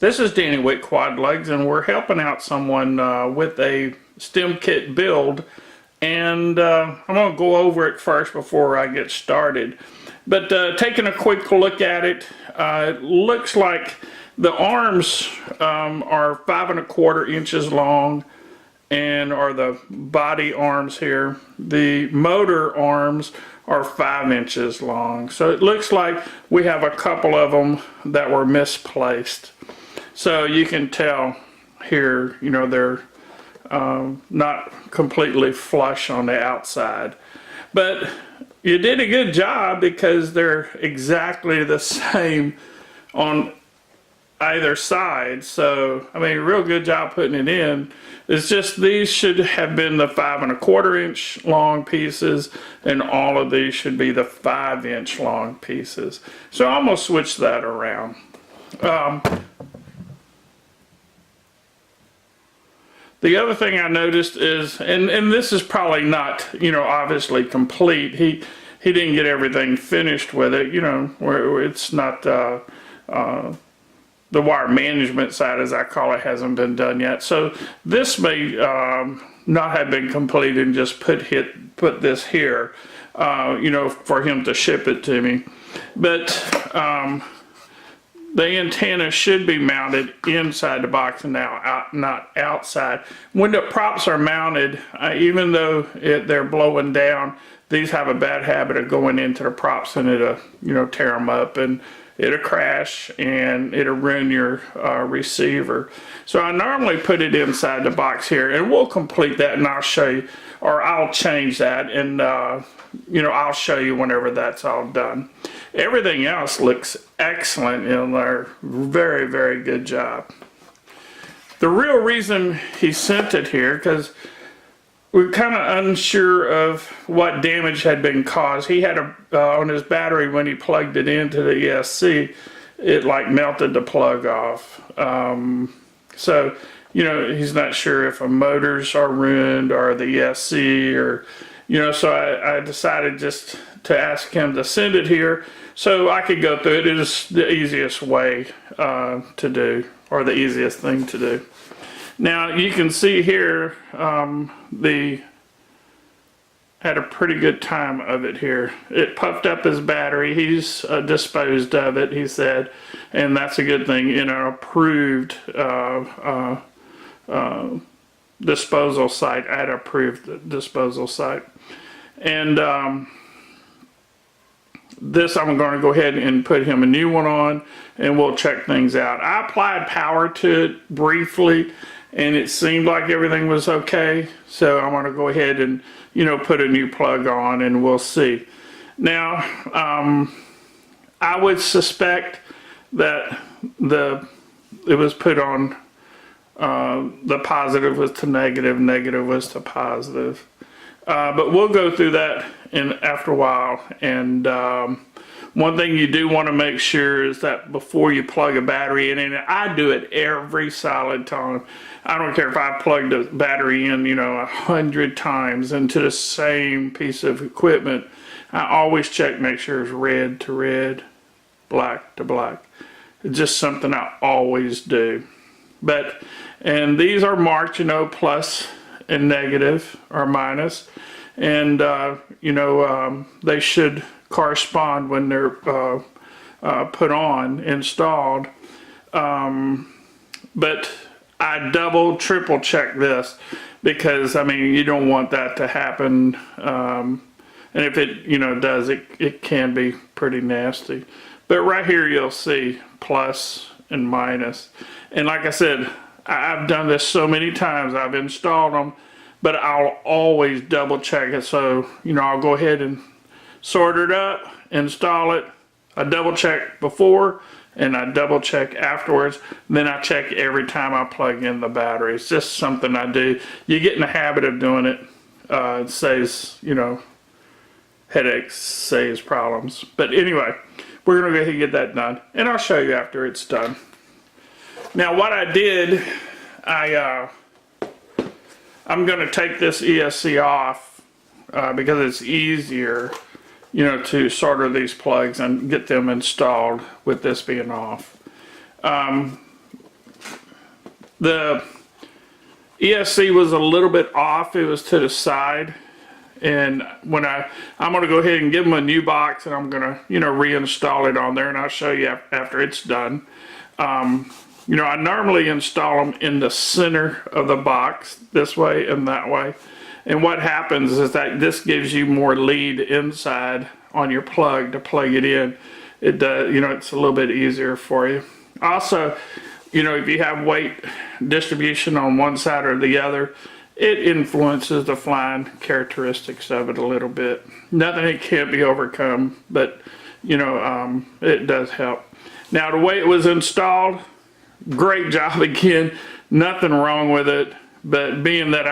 This is Danny with QuadLugs, and we're helping out someone with a stem kit build, and I'm going to go over it first before I get started. But taking a quick look at it, it looks like the arms are 5 1/4 inches long, and are the body arms here. The motor arms are 5 inches long. So it looks like we have a couple of them that were misplaced. So you can tell here, you know, they're not completely flush on the outside. But you did a good job because they're exactly the same on either side. So, I mean, real good job putting it in. It's just these should have been the 5 1/4 inch long pieces, and all of these should be the 5 inch long pieces. So I almost switched that around. The other thing I noticed is, and this is probably not, you know, obviously complete. He didn't get everything finished with it, you know, where it's not the wire management side, as I call it, hasn't been done yet. So this may not have been completed, and just put this here, you know, for him to ship it to me. But the antenna should be mounted inside the box and now not outside. When the props are mounted, even though they're blowing down, these have a bad habit of going into the props, and it'll, you know, tear them up, and it'll crash and it'll ruin your receiver. So I normally put it inside the box here, and we'll complete that, and I'll show you, or I'll change that, and you know, I'll show you whenever that's all done. Everything else looks excellent in there. Very, very good job. The real reason he sent it here, because we're kind of unsure of what damage had been caused. He had on his battery, when he plugged it into the ESC, it like melted the plug off. So, you know, he's not sure if the motors are ruined or the ESC, or, you know, so I decided just to ask him to send it here so I could go through it. It is the easiest way to do, or the easiest thing to do. Now you can see here, had a pretty good time of it here. It puffed up his battery. He's disposed of it, he said, and that's a good thing, in an approved disposal site. I had an approved disposal site. And this, I'm going to go ahead and put him a new one on, and we'll check things out. I applied power to it briefly, and it seemed like everything was okay. So I'm going to go ahead and, you know, put a new plug on, and we'll see. Now, I would suspect that it was put on, the positive was to negative, negative was to positive. But we'll go through that after a while. And one thing you do want to make sure is that before you plug a battery in, and I do it every solid time. I don't care if I plugged a battery in, you know, 100 times into the same piece of equipment. I always check, make sure it's red to red, black to black. It's just something I always do. But, and these are marked, you know, plus and negative or minus, and you know, they should correspond when they're put on, installed. But I double, triple check this, because I mean, you don't want that to happen, and if it, you know, does, it can be pretty nasty. But right here you'll see plus and minus, and like I said, I've done this so many times. I've installed them, but I'll always double check it. So, you know, I'll go ahead and sort it up, install it. I double check before, and I double check afterwards. Then I check every time I plug in the battery. It's just something I do. You get in the habit of doing it. It saves, you know, headaches, saves problems. But anyway, we're going to go ahead and get that done, and I'll show you after it's done. Now what I did, I'm going to take this ESC off because it's easier, you know, to solder these plugs and get them installed with this being off. The ESC was a little bit off. It was to the side. And when I'm going to go ahead and give them a new box, and I'm going to, reinstall it on there, and I'll show you after it's done. I normally install them in the center of the box, this way and that way. And what happens is that this gives you more lead inside on your plug to plug it in. It does, it's a little bit easier for you. Also, if you have weight distribution on one side or the other, it influences the flying characteristics of it a little bit. Nothing that can't be overcome, but it does help. Now, the way it was installed, great job again. Nothing wrong with it, but being that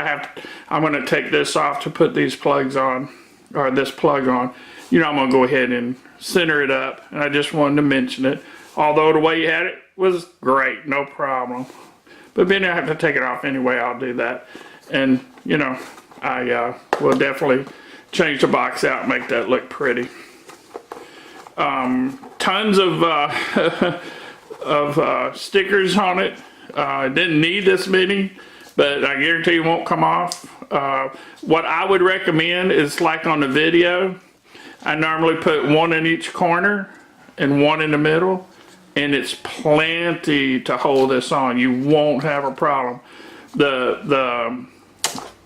I'm going to take this off to put these plugs on, or this plug on, I'm going to go ahead and center it up, and I just wanted to mention it. Although the way you had it was great, no problem. But being I have to take it off anyway, I'll do that. And, I will definitely change the box out and make that look pretty. Tons of, stickers on it. Didn't need this many, but I guarantee you won't come off. What I would recommend is, like on the video, I normally put one in each corner and one in the middle, and it's plenty to hold this on. You won't have a problem.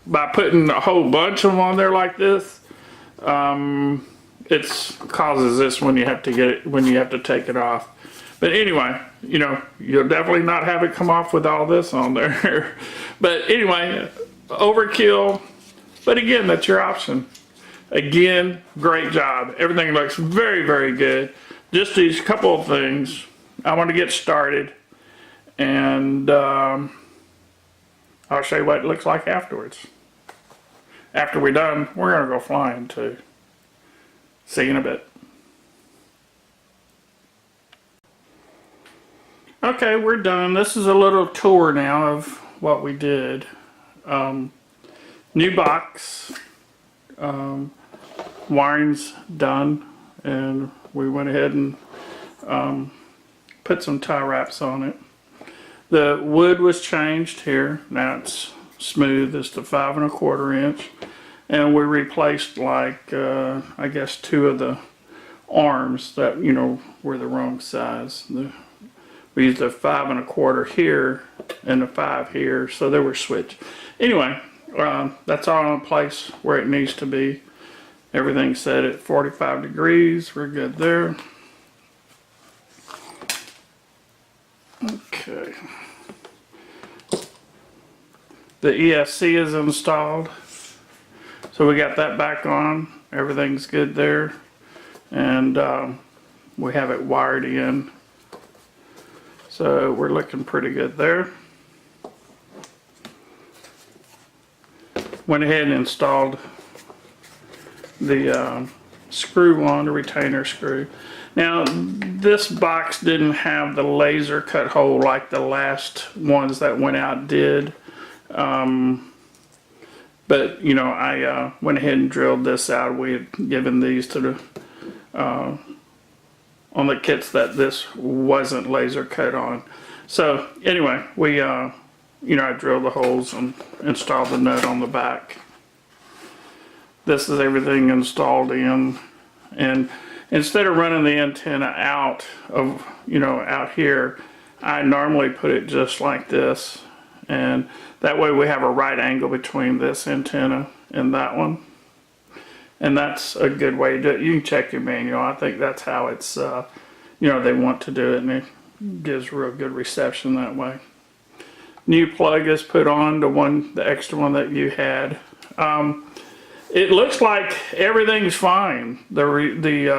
By putting a whole bunch of them on there like this, it causes this when you have to take it off. But anyway, you'll definitely not have it come off with all this on there. But anyway, overkill. But again, that's your option. Again, great job. Everything looks very, very good. Just these couple of things. I want to get started, and I'll show you what it looks like afterwards. After we're done, we're going to go flying too. See you in a bit. Okay, we're done. This is a little tour now of what we did. New box. Wiring's done, and we went ahead and put some tie wraps on it. The wood was changed here. Now it's smooth. It's the 5 1/4 inch, and we replaced like I guess 2 of the arms that were the wrong size. We used a 5 1/4 here and a 5 here, so they were switched. Anyway, that's all in place where it needs to be. Everything's set at 45 degrees. We're good there. Okay. The ESC is installed. So we got that back on. Everything's good there. And we have it wired in. So we're looking pretty good there. Went ahead and installed the screw on, the retainer screw. Now this box didn't have the laser cut hole like the last ones that went out did. But I went ahead and drilled this out. We had given these to the on the kits that this wasn't laser cut on. So anyway, we I drilled the holes and installed the nut on the back. This is everything installed in, and instead of running the antenna out of out here, I normally put it just like this, and that way we have a right angle between this antenna and that one, and that's a good way to do it. You can check your manual. I think that's how it's they want to do it, and it gives real good reception that way. New plug is put on, the extra one that you had. It looks like everything's fine. Nothing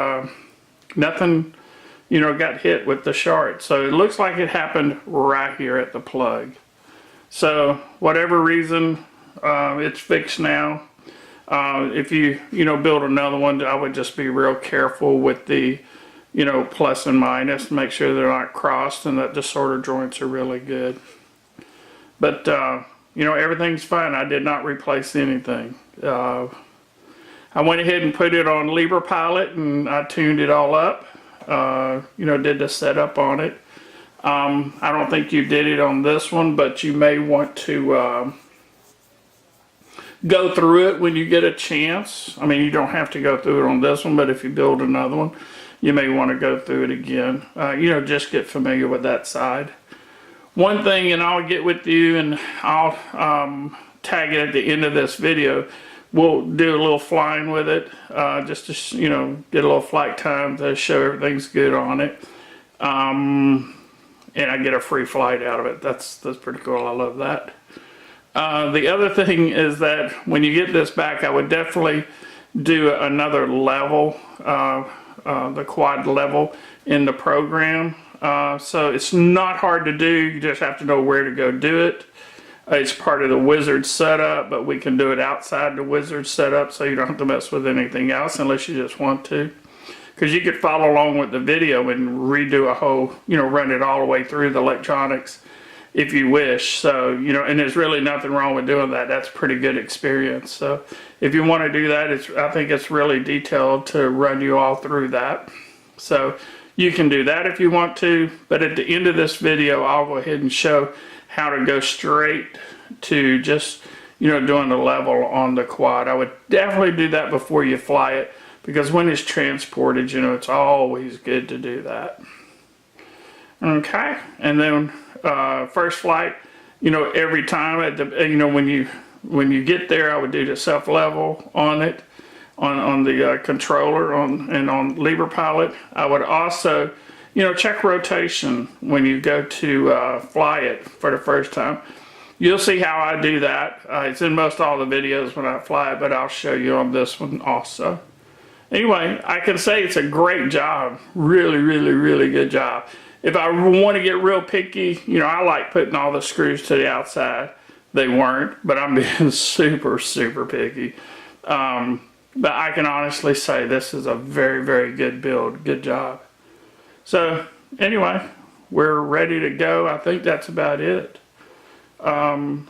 got hit with the short, so it looks like it happened right here at the plug. So whatever reason, it's fixed now. If you build another one, I would just be real careful with the plus and minus to make sure they're not crossed and that the solder joints are really good. But everything's fine. I did not replace anything. I went ahead and put it on Libre Pilot, and I tuned it all up. Did the setup on it. I don't think you did it on this one, but you may want to go through it when you get a chance. I mean, you don't have to go through it on this one, but if you build another one, you may want to go through it again. You know, just get familiar with that side. One thing, and I'll get with you and I'll tag it at the end of this video. We'll do a little flying with it, just to, you know, get a little flight time to show everything's good on it. And I get a free flight out of it. That's pretty cool. I love that. The other thing is that when you get this back, I would definitely do another level, the quad level in the program. So it's not hard to do. You just have to know where to go do it. It's part of the wizard setup, but we can do it outside the wizard setup, so you don't have to mess with anything else unless you just want to. Because you could follow along with the video and redo a whole, you know, run it all the way through the electronics if you wish. So, you know, and there's really nothing wrong with doing that. That's a pretty good experience. So if you want to do that, I think it's really detailed to run you all through that. So you can do that if you want to, but at the end of this video, I'll go ahead and show how to go straight to just, you know, doing the level on the quad. I would definitely do that before you fly it, because when it's transported, you know, it's always good to do that. Okay, and then first flight, you know, every time at the, you know, when you get there, I would do the self level on it, on the controller, and on lever pilot. I would also, you know, check rotation when you go to fly it for the first time. You'll see how I do that. It's in most all the videos when I fly it, but I'll show you on this one also. Anyway, I can say it's a great job. Really, really, really good job. If I want to get real picky, you know, I like putting all the screws to the outside. They weren't, but I'm being super, super picky. But I can honestly say this is a very, very good build. Good job. So, anyway, we're ready to go. I think that's about it. Like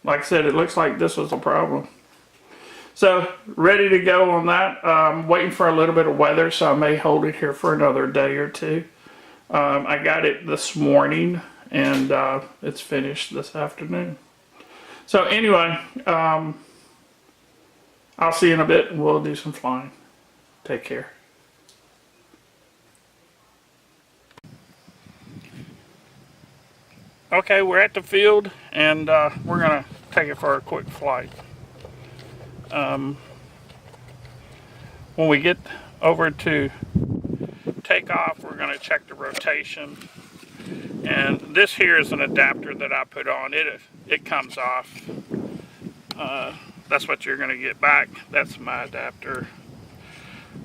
I said, it looks like this was a problem. So, ready to go on that. Waiting for a little bit of weather, so I may hold it here for another day or two. I got it this morning, and it's finished this afternoon. So anyway, I'll see you in a bit, and we'll do some flying. Take care. Okay, we're at the field, and we're going to take it for a quick flight. When we get over to takeoff, we're going to check the rotation. And this here is an adapter that I put on. It comes off. That's what you're going to get back. That's my adapter.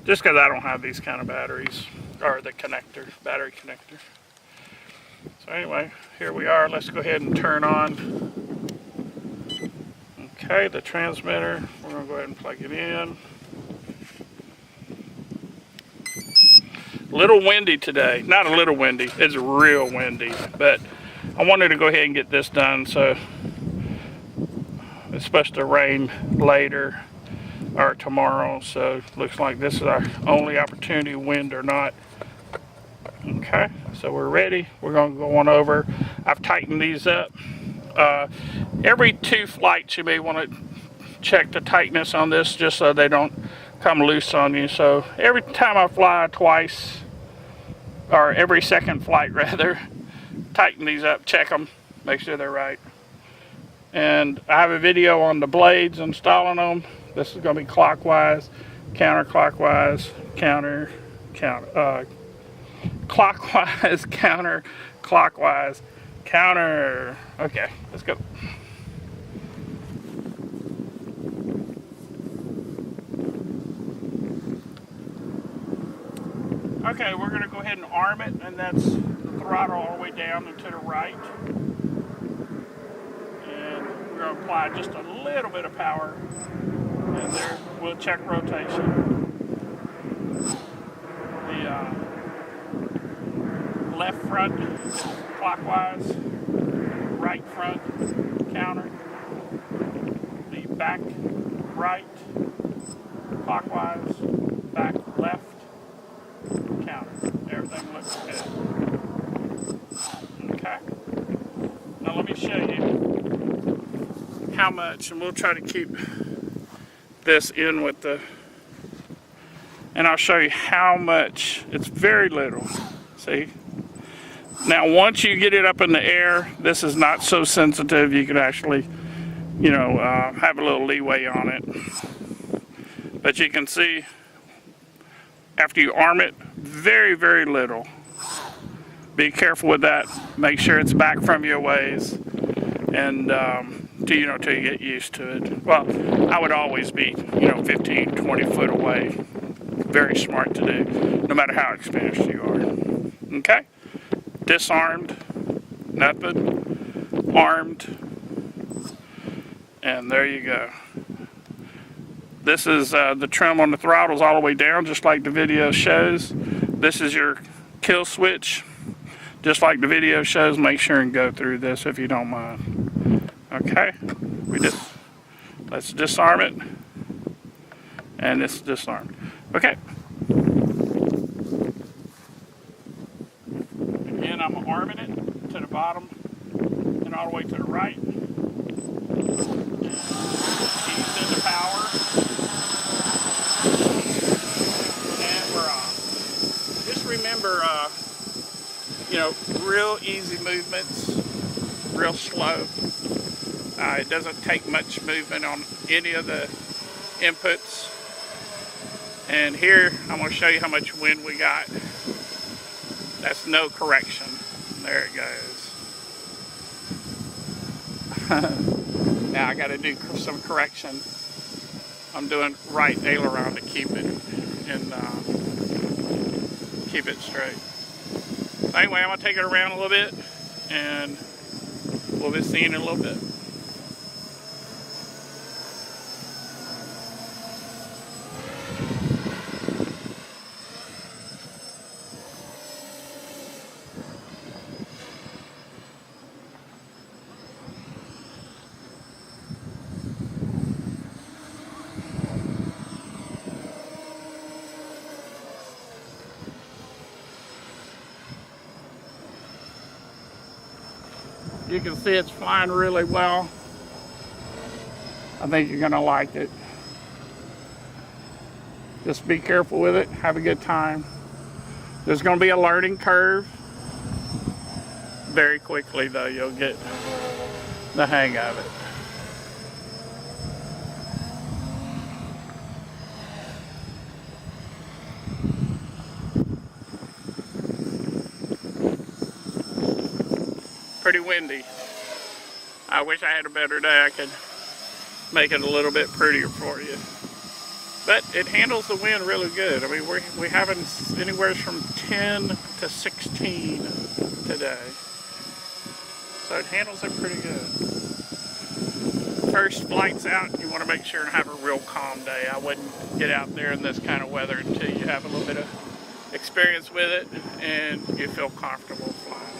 Just because I don't have these kind of batteries, or the connector, battery connector. So anyway, here we are. Let's go ahead and turn on. Okay, the transmitter. We're going to go ahead and plug it in. A little windy today. Not a little windy. It's real windy. But I wanted to go ahead and get this done. So it's supposed to rain later or tomorrow. So looks like this is our only opportunity, wind or not. Okay, so we're ready. We're going to go on over. I've tightened these up. Every 2 flights you may want to check the tightness on this, just so they don't come loose on you. So every time I fly twice, or every second flight rather, tighten these up, check them, make sure they're right. And I have a video on the blades, installing them. This is going to be clockwise, counterclockwise, clockwise, counterclockwise, counter. Okay, let's go. Okay, we're going to go ahead and arm it, and that's the throttle all the way down and to the right. And we're going to apply just a little bit of power, and there we'll check rotation. The left front clockwise, right front counter, the back right clockwise, back left counter. Everything looks good. how much, and we'll try to keep this in with the, and I'll show you how much. It's very little. See? Now once you get it up in the air, this is not so sensitive. You can actually, you know, have a little leeway on it. But you can see, after you arm it, very, very little. Be careful with that. Make sure it's back from you a ways, and till you get used to it. Well, I would always be, 15, 20 foot away. Very smart to do, no matter how experienced you are. Okay? Disarmed, nothing. Armed, and there you go. This is the trim on the throttles all the way down, just like the video shows. This is your kill switch, just like the video shows. Make sure and go through this if you don't mind. Okay, let's disarm it, and it's disarmed. Okay. Again, I'm arming it to the bottom and all the way to the right. Keys into power. And we're off. Just remember, real easy movements, real slow. It doesn't take much movement on any of the inputs. And here, I'm going to show you how much wind we got. That's no correction. There it goes. Now I got to do some correction. I'm doing right aileron to keep it and keep it straight. Anyway, I'm going to take it around a little bit, and we'll be seeing in a little bit. You can see it's flying really well. I think you're gonna like it. Just be careful with it, have a good time. There's gonna be a learning curve. Very quickly though, you'll get the hang of it. Pretty windy. I wish I had a better day. I could make it a little bit prettier for you. But it handles the wind really good. I mean, we're having anywhere from 10 to 16 today. So it handles it pretty good. First flight's out, you want to make sure and have a real calm day. I wouldn't get out there in this kind of weather until you have a little bit of experience with it and you feel comfortable flying it.